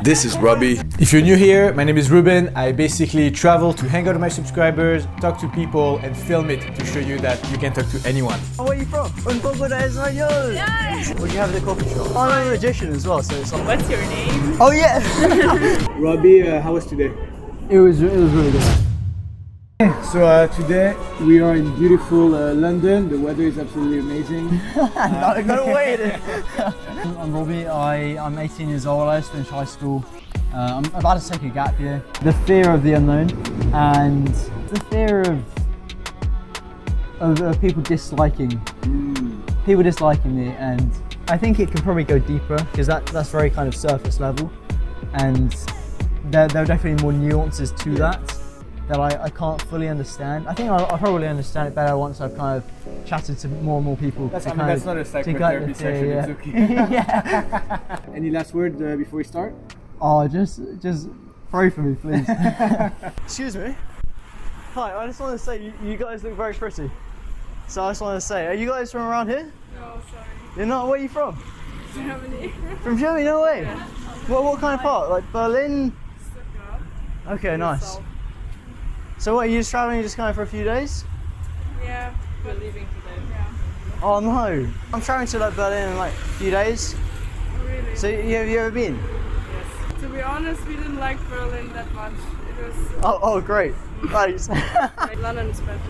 This is Robbie. If you're new here, my name is Ruben. I basically travel to hang out with my subscribers, talk to people, and film it to show you that you can talk to anyone. Oh, where are you from? Yes! What do you have at the coffee shop? Oh, I'm a magician as well, so it's like... What's your name? Oh, yeah! Robbie, how was today? It was really good. So today we are in beautiful London. The weather is absolutely amazing. No way! I'm Robbie, I'm 18 years old, I just finished high school. I'm about to take a gap year. The fear of the unknown and the fear of people disliking me, and I think it can probably go deeper because that's very kind of surface level, and there are definitely more nuances to that I can't fully understand. I think I'll probably understand it better once I've kind of chatted to more and more people. That's not a psychotherapy session, yeah. It's okay. Yeah. Any last word before we start? Oh, just pray for me, please. Excuse me. Hi, I just want to say you guys look very pretty. So I just want to say, are you guys from around here? No, sorry. You're not? Where are you from? Germany. From Germany? No way. Yeah. What kind of part? Like Berlin? Stuttgart. Okay, nice. South. So what, are you just traveling just kind of for a few days? Yeah, we're leaving today. Yeah. Oh no. I'm traveling to like Berlin in like a few days. Oh, really? So have you ever been? Yes. To be honest, we didn't like Berlin that much. It was... Oh great. Thanks. London is better.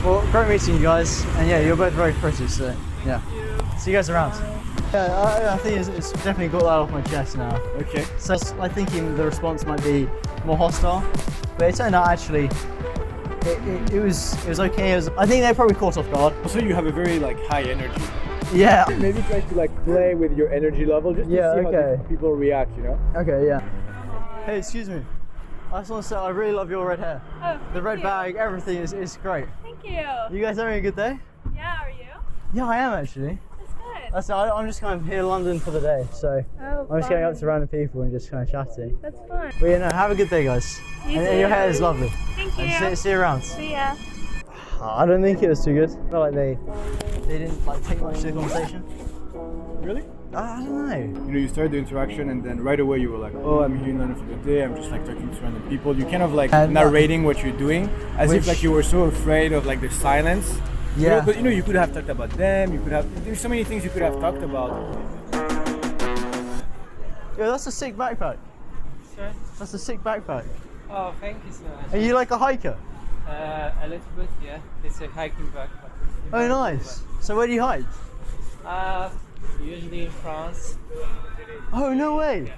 Well, great meeting you guys. And yeah, you're both very pretty, so yeah. Thank you. See you guys around. Yeah, I think it's definitely got that off my chest now. Okay. So I was thinking the response might be more hostile, but it turned out actually it was okay. I think they probably caught off guard. Also, you have a very high energy. Yeah. Maybe try to play with your energy level just to see how different people react, you know? Okay, yeah. Hey, excuse me. I just want to say I really love your red hair. Oh, The red bag, everything is great. Thank you. You guys having a good day? Yeah, are you? Yeah, I am actually. That's good. I'm just kind of here in London for the day, so Oh, I'm just going up to random people and just kind of chatting. That's fun. But you know, have a good day, guys. You And too. your hair is lovely. Thank you. And see you around. See ya. I don't think it was too good. I felt like they didn't take much to the conversation. Really? I don't know. You know, you started the interaction and then right away you were like, oh, I'm here in London for the day, I'm just talking to random people. You kind of narrating what you're doing as if you were so afraid of the silence. Yeah. But you could have talked about them, there's so many things you could have talked about. Yo, that's a sick backpack. Sorry? That's a sick backpack. Oh, thank you so much. Are you like a hiker? A little bit, yeah. It's a hiking backpack. Oh, nice. So where do you hike? Usually in France. Oh, no way.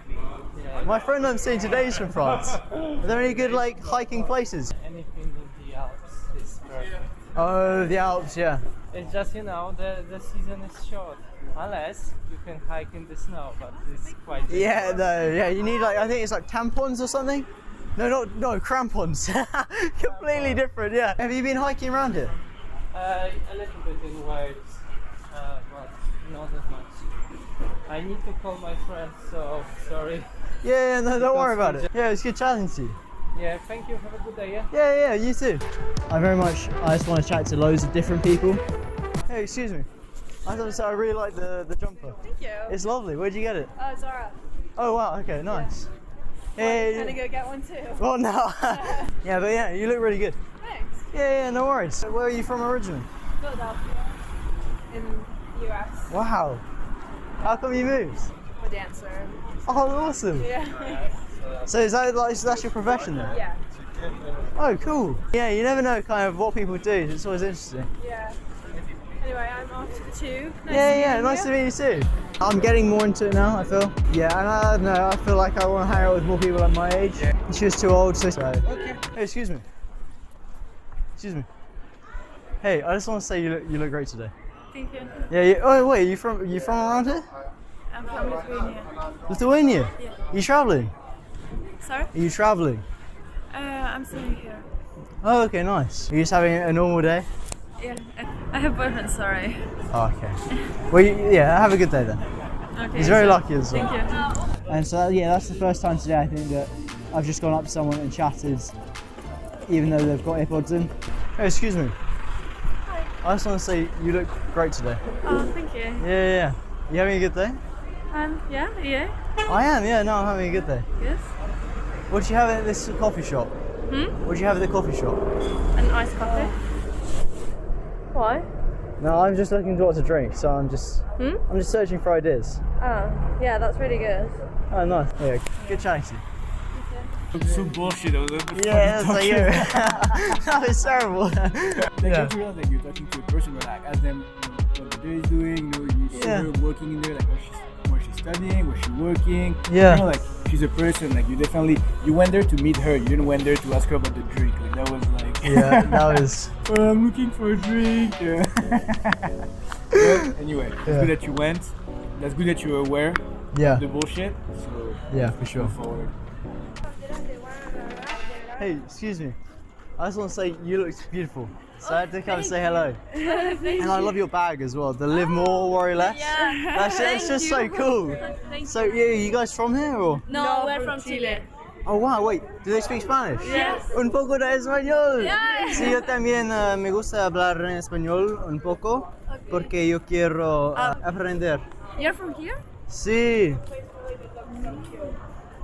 Yeah. My friend I'm seeing today is from France. Are there any good hiking places? Anything in the Alps is perfect. Oh, the Alps, yeah. It's just, the season is short. Unless you can hike in the snow, but it's quite difficult. Yeah, no, yeah. You need I think it's tampons or something. No, crampons. Completely different, yeah. Have you been hiking around here? A little bit in Wales, but not as much. I need to call my friend, so sorry. Yeah, no, don't worry about it. Yeah, it's good chatting to you. Yeah, thank you. Have a good day, yeah? Yeah, you too. I just want to chat to loads of different people. Hey, excuse me. I thought to say I really like the jumper. Thank you. It's lovely. Where'd you get it? Zara. Oh wow, okay, nice. Hey. I'm gonna go get one too. Oh no. Yeah, but yeah, you look really good. Thanks. Yeah, no worries. So where are you from originally? Philadelphia. In the US. Wow. How come you moved? I'm a dancer. Oh, awesome. Yeah. So that's your profession then? Yeah. Oh, cool. Yeah, you never know kind of what people do. It's always interesting. Yeah. Anyway, I'm off to the tube. Nice to meet you too. I'm getting more into it now, I feel. Yeah, and I don't know, I feel like I want to hang out with more people at my age. She was too old, so... Okay. Hey, excuse me. Excuse me. Hey, I just want to say you look great today. Thank you. Yeah, oh wait, you from around here? I'm from Lithuania. Lithuania? Yeah. Are you travelling? Sorry? Are you travelling? I'm staying here. Oh, okay, nice. Are you just having a normal day? Yeah. I have boyfriend, sorry. Oh, okay. Well, yeah, have a good day then. Okay. He's very lucky as well. Thank you. And so, yeah, that's the first time today I think that I've just gone up to someone and chatted, even though they've got AirPods in. Hey, excuse me. Hi. I just want to say you look great today. Oh, thank you. Yeah. You having a good day? And yeah, yeah. I am, yeah, no, I'm having a good day. Yes. What did you have at this coffee shop? What did you have at the coffee shop? An iced coffee. Why? No, I'm just looking to what to drink, so I'm just searching for ideas. Oh, yeah, that's really good. Oh, nice. Yeah, good chatting to you. So bullshit. I was like, Yeah, that's like you. That was terrible. Like, Yeah. you realize like you're talking to a person, but like ask them what the day is doing. You know, you see Yeah. her working in there, like what she's studying, what she's working. Yeah. You know, like she's a person. Like you went there to meet her. You didn't went there to ask her about the drink. Like that was like. Yeah, that was. Oh, I'm looking for a drink. Yeah. But anyway, it's Yeah. good that you went. That's good that you're aware Yeah, of the bullshit. So yeah, for sure. go forward. Hey, excuse me. I just want to say you look beautiful. So I had to come say hello. And I love your bag as well. The live more, worry less. Yeah. That's just so cool. So yeah, you guys from here or? No, we're from Chile. Oh wow, wait, do they speak Spanish? Yes. Un poco de español. Yeah. Sí, yo también me gusta hablar en español un poco porque yo quiero aprender. You're from here? Sí.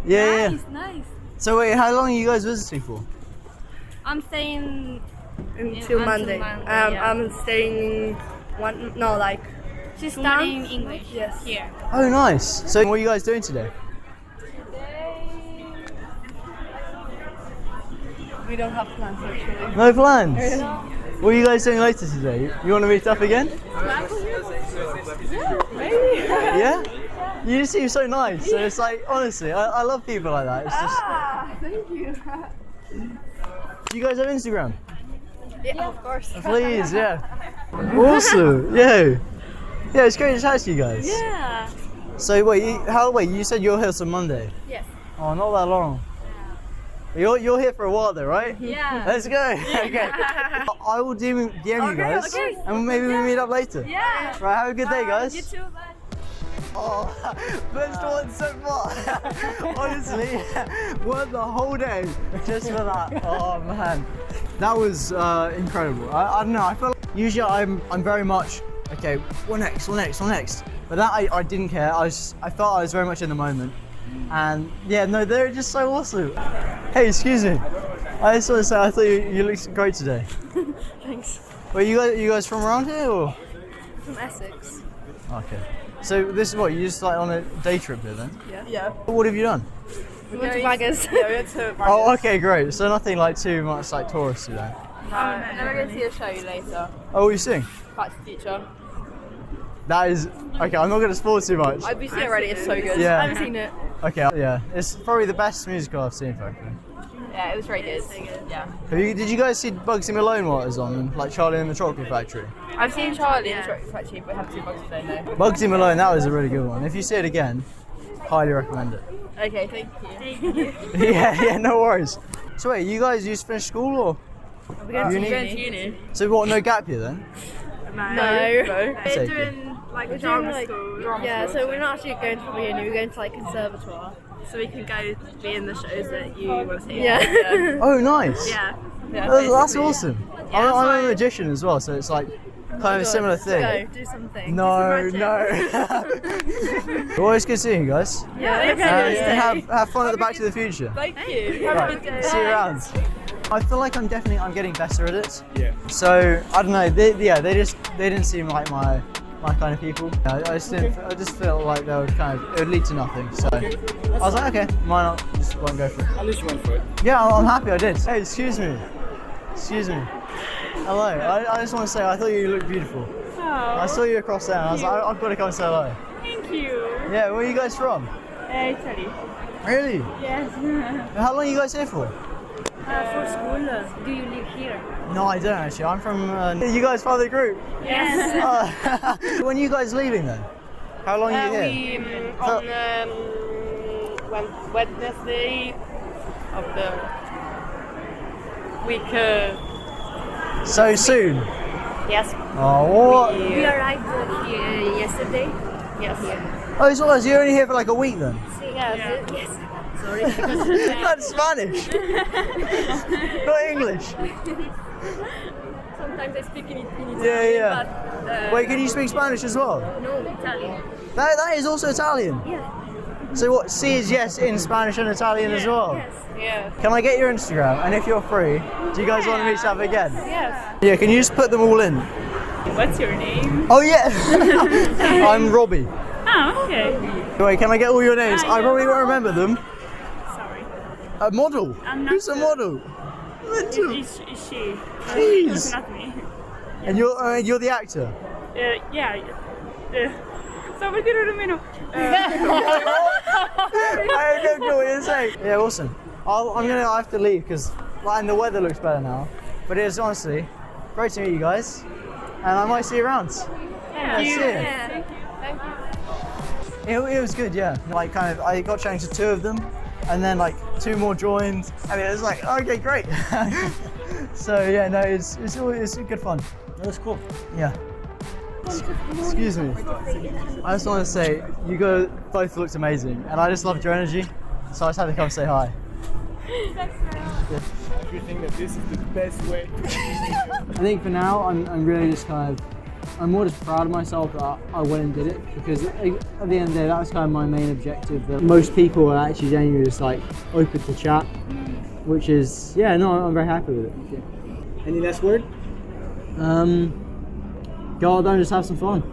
Yeah, yeah. Nice. So wait, how long are you guys visiting for? I'm staying Until Monday. yeah. I'm staying She's studying English. Yes. Here. Oh, nice. So what are you guys doing today? we don't have plans actually. No plans. What are you guys doing later today? You want to meet up again? Yeah? You just seem so nice. So it's like, honestly, I love people like that. It's just. Thank you. Do you guys have Instagram? Yeah, of course. Please, yeah. Awesome. Yeah. Yeah, it's great to chat to you guys. Yeah. So wait, you said you're here till Monday? Yes. Oh, not that long. You're here for a while though, right? Yeah. Let's go. Okay. I will DM you guys, okay. and maybe we meet up later. Yeah. Right. Have a good day, guys. You too. Bye. Oh, best one so far. Honestly, worked the whole day just for that. Oh man, that was incredible. I don't know. I feel like usually I'm very much okay. What next? But that I didn't care. I felt I was very much in the moment. And yeah, no, they're just so awesome. Hey, excuse me. I just want to say I thought you looked great today. Thanks. Well, you guys from around here or? From Essex. Okay. So this is what you just like on a day trip here then? Yeah. What have you done? We went to Vegas. Yeah, we went to Vegas. Oh, okay, great. So nothing like too much like touristy then. No, and then we're going to see a show later. Oh, what are you seeing? Back to the Future. That is okay. I'm not going to spoil too much. I've seen it already. It's so good. Yeah. I haven't seen it. Okay, yeah, it's probably the best musical I've seen, frankly. Yeah, it was very good. Yeah. Did you guys see Bugsy Malone while it was on, and like Charlie and the Chocolate Factory? I've seen Charlie in the Chocolate Factory, but I haven't seen Bugs today, no. Bugsy Malone, that was a really good one. If you see it again, highly recommend it. Okay, thank you. Yeah, no worries. So wait, you guys just finished school or? We're going Uni? to uni. So what? No gap year then? No. Take it. doing like drama school. Yeah, so we're not actually going to uni, we're going to like conservatoire. So we can go be in the shows that you want to see. Yeah. Oh, nice. Yeah. That's awesome. Yeah, I'm a so- magician as well, so it's like kind of a similar thing. Go, do something. No. Well, it's good seeing you guys. Yeah, Have fun at the Back to the Future. Thank you. Have a good day. See you around. I feel like I'm getting better at it. Yeah. So I don't know. They didn't seem like my kind of people. I just felt like they would it would lead to nothing. So I was like, okay, why not? Just won't go for it. At least you went for it. Yeah, I'm happy I did. Hey, excuse me. Hello. I just want to say I thought you looked beautiful. I saw you across there and I was like, I've got to come and say hello. Thank you. Yeah, where are you guys from? Italy. Really? Yes. How long are you guys here for? For school. Do you live here? No, I don't actually. I'm from. You guys part of the group? Yes. When are you guys leaving then? How long are you here? On Wednesday of the week. So soon? Yes. Oh, what? We arrived here yesterday. Yes. Oh, so you're only here for like a week then? Yes. Yes. Sorry. That's Spanish. Not English. Sometimes I speak in Italian. Yeah. But, Wait, can you speak Spanish as well? no, Italian. That is also Italian. Yeah. So what? C is yes in Spanish and Italian as well. Yes. Yeah. Can I get your Instagram? And if you're free, do you guys want to meet each other again? Yes. Yeah. Can you just put them all in? What's your name? Oh yeah. I'm Robbie. Oh, okay. Wait, can I get all your names? I probably won't remember them. Sorry. A model. I'm not Who's a model? Mental. Is she? Jeez. It's not me. And you're the actor. Yeah. So we did it a I don't know what you're saying. Yeah, awesome. I have to leave because and the weather looks better now. But it is honestly great to meet you guys, and I might see you around. Thank you. See you. Yeah. Thank you. It was good, yeah. Like kind of, I got changed to 2 of them, and then like 2 more joined. I mean, it was like, okay, great. So yeah, no, it's good fun. That's cool. Yeah. Excuse me. I just want to say, you both looked amazing, and I just loved your energy, so I just had to come say hi. You think that this is the best way? I think for now, I'm really just kind of, I'm more just proud of myself that I went and did it, because at the end of the day, that was kind of my main objective, that most people are actually genuinely just like open to chat, which is, yeah, no, I'm very happy with it. Yeah. Any last word? Go out there and just have some fun.